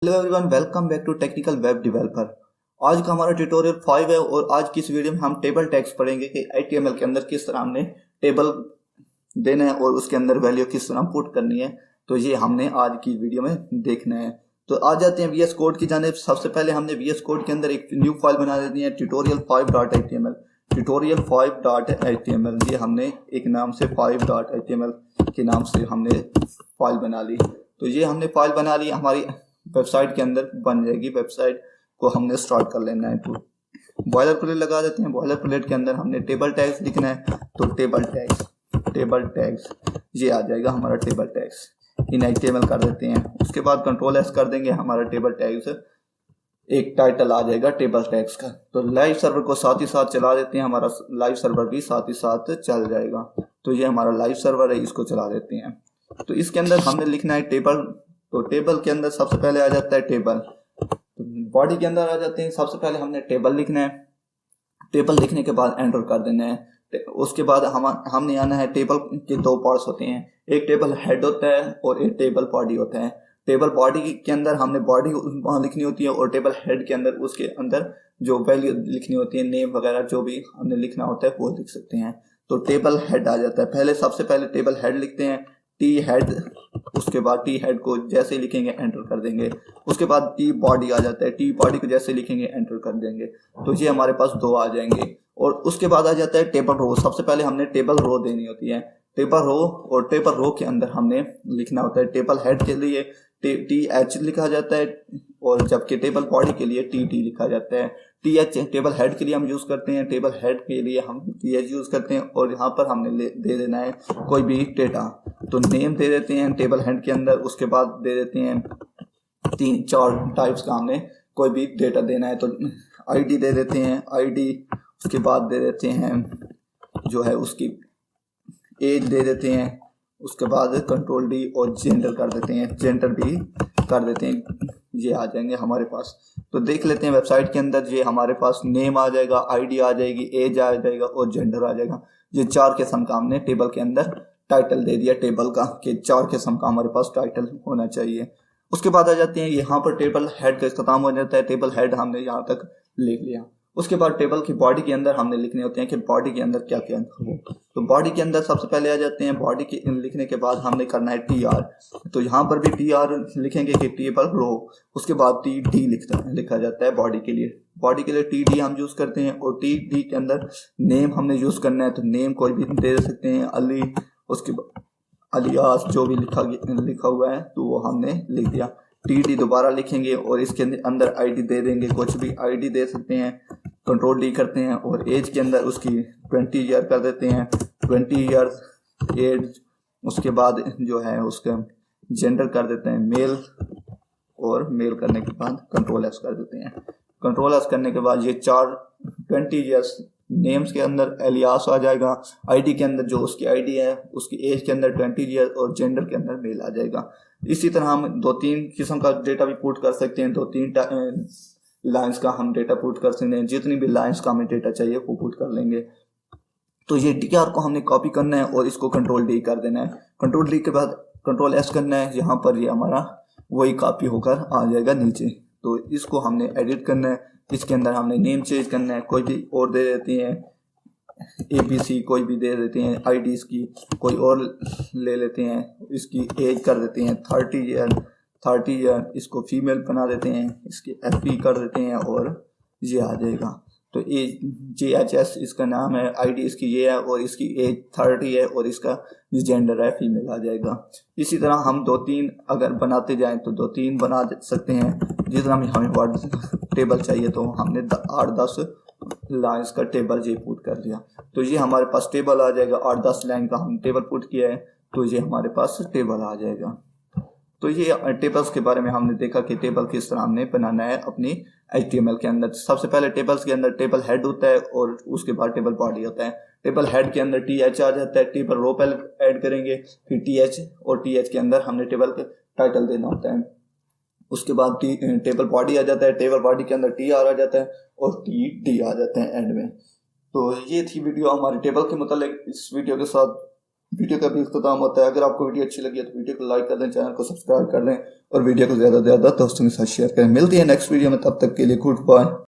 Hello everyone, welcome back to technical web developer. आज का हमारा ट्यूटोरियल 5 है और आज की इस वीडियो में हम टेबल टैग्स पढ़ेंगे कि HTML के अंदर किस तरह हमने टेबल देना है और उसके अंदर वैल्यू किस तरह पुट करनी है। तो ये हमने आज की वीडियो में देखना है। तो आ जाते हैं VS कोड की जानिब। सबसे पहले हमने VS कोड के अंदर एक न्यू फाइल बना देती है tutorial5.html। tutorial5.html ये हमने एक नाम से 5.html के नाम से हमने फाइल बना ली। तो ये हमने फाइल बना ली, हमारी वेबसाइट के अंदर बन जाएगी। वेबसाइट को हमने स्टार्ट कर लेना है। तो बॉयलर प्लेट लगा देते हैं। बॉयलर प्लेट के अंदर हमने टेबल टैग्स लिखना है। तो टेबल टैग्स ये आ जाएगा हमारा टेबल टैग्स। इन HTML कर देते हैं। उसके बाद Ctrl+S कर देंगे, हमारा टेबल टैग्स एक टाइटल आ जाएगा टेबल टैग्स का। तो लाइव सर्वर को साथ ही साथ चला देते हैं। हमारा लाइव सर्वर भी साथ ही साथ चल जाएगा। तो ये हमारा लाइव सर्वर है, इसको चला देते हैं। तो इसके अंदर हमने लिखना है टेबल। तो टेबल के अंदर सबसे पहले आ जाता है टेबल। तो बॉडी के अंदर आ जाते हैं। सबसे पहले हमने टेबल लिखना है। टेबल लिखने के बाद एंटर कर देना है। उसके बाद हमने आना है। टेबल के दो पार्ट्स होते हैं, एक टेबल हेड होता है और एक टेबल बॉडी होता है। टेबल बॉडी के अंदर हमने बॉडी वहाँ लिखनी होती है और टेबल हेड के अंदर उसके अंदर जो वैल्यू लिखनी होती है, नेम वगैरह जो भी हमने लिखना होता है वो लिख सकते हैं। तो टेबल हेड आ जाता है। सबसे पहले टेबल हेड लिखते हैं, टी हेड। उसके बाद टी हेड को जैसे ही लिखेंगे एंटर कर देंगे। उसके बाद टी बॉडी आ जाता है, टी बॉडी को जैसे लिखेंगे एंटर कर देंगे। तो ये हमारे पास दो आ जाएंगे। और उसके बाद आ जाता है टेबल रो। सबसे पहले हमने टेबल रो देनी होती है, टेबल रो। और टेबल रो के अंदर हमने लिखना होता है टेबल हेड के लिए TH लिखा जाता है और जबकि टेबल बॉडी के लिए TT लिखा जाता है। TH टेबल हेड के लिए हम यूज करते हैं, टेबल हेड के लिए हम TH यूज करते हैं। और यहाँ पर हमने दे देना है कोई भी डेटा। तो नेम दे देते हैं टेबल हेड के अंदर। उसके बाद दे देते हैं 3-4 टाइप्स का हमने कोई भी डेटा देना है। तो ID दे देते हैं, ID। उसके बाद दे देते हैं जो है उसकी एज दे देते हैं। उसके बाद Ctrl+D और जेंडर कर देते हैं, जेंडर भी कर देते हैं। ये आ जाएंगे हमारे पास। तो देख लेते हैं वेबसाइट के अंदर। ये हमारे पास नेम आ जाएगा, ID आ जाएगी, एज आ जाएगा और जेंडर आ जाएगा। ये 4 किस्म का हमने टेबल के अंदर टाइटल दे दिया टेबल का कि 4 किस्म का हमारे पास टाइटल होना चाहिए। उसके बाद आ जाते हैं यहाँ पर टेबल हेड का इख्तिताम हो जाता है। टेबल हेड हमने यहाँ तक लिख लिया। उसके बाद टेबल की बॉडी के अंदर हमने लिखने होते हैं कि बॉडी के अंदर क्या क्या हो। तो बॉडी के अंदर सबसे पहले आ जाते हैं बॉडी के लिखने के बाद हमने करना है TR। तो यहाँ पर भी TR लिखेंगे कि टेबल रो। उसके बाद TD लिखा जाता है बॉडी के लिए। बॉडी के लिए TD हम यूज करते हैं। और TD के अंदर नेम हमने यूज करना है। तो नेम कोई भी दे सकते हैं, अली। उसके बाद अलियास जो भी लिखा हुआ है तो वो हमने लिख दिया। TD दोबारा लिखेंगे और इसके अंदर ID दे देंगे, कुछ भी ID दे सकते हैं। Ctrl+D करते हैं और एज के अंदर उसकी 20 ईयर कर देते हैं, 20 ईयर्स एज। उसके बाद जो है उसका जेंडर कर देते हैं मेल। और मेल करने के बाद Ctrl+S कर देते हैं। Ctrl+S करने के बाद ये 20 ईयर्स नेम्स के अंदर एलियास आ जाएगा, ID के अंदर जो उसकी ID है, उसकी एज के अंदर 20 ईयर और जेंडर के अंदर मेल आ जाएगा। इसी तरह हम 2-3 किस्म का डेटा भी पुट कर सकते हैं। 2-3 लाइंस का हम डेटा पुट कर सकते हैं। जितनी भी लाइंस का हमें डेटा चाहिए वो पुट कर लेंगे। तो ये TR को हमने कॉपी करना है और इसको Ctrl+D कर देना है। Ctrl+D के बाद Ctrl+S करना है। यहाँ पर ये हमारा वही कॉपी होकर आ जाएगा नीचे। तो इसको हमने एडिट करना है। इसके अंदर हमने नेम चेंज करना है, कोई भी और दे देते हैं, ABC कोई भी दे देते हैं, ID इसकी कोई और ले लेते हैं। इसकी एज कर देते हैं 30 ईयर। इसको फीमेल बना देते हैं, इसकी FP कर देते हैं और ये आ जाएगा। तो JHS इसका नाम है, ID इसकी ये है और इसकी एज 30 है और इसका जेंडर है फीमेल आ जाएगा। इसी तरह हम 2-3 अगर बनाते जाएं तो 2-3 बना सकते हैं। जितना भी हमें वर्ड टेबल चाहिए तो हमने 8-10 लाइन्स का टेबल ये पुट कर दिया। तो ये हमारे पास टेबल आ जाएगा। 8-10 लाइन का हम टेबल पुट किया है तो ये हमारे पास टेबल आ जाएगा। तो ये टेबल्स के बारे में हमने देखा कि टेबल किस तरह हमने बनाना है अपनी HTML के अंदर। सबसे पहले टेबल्स के अंदर टेबल हेड होता है और उसके बाद टेबल बॉडी होता है। टेबल हेड के अंदर TH आ जाता है, टेबल रो पहले ऐड करेंगे, फिर TH और TH के अंदर हमने टेबल का टाइटल देना होता है। उसके बाद टेबल बॉडी आ जाता है, टेबल बॉडी के अंदर TR आ जाता है और TD आ जाते हैं एंड में। तो ये थी वीडियो हमारे टेबल के मतलब। इस वीडियो के साथ वीडियो का भी इख्तिताम होता है। अगर आपको वीडियो अच्छी लगी है तो वीडियो को लाइक कर दें, चैनल को सब्सक्राइब कर लें और वीडियो को ज़्यादा से ज़्यादा दोस्तों के साथ शेयर करें। मिलती है नेक्स्ट वीडियो में, तब तक के लिए गुड बाय।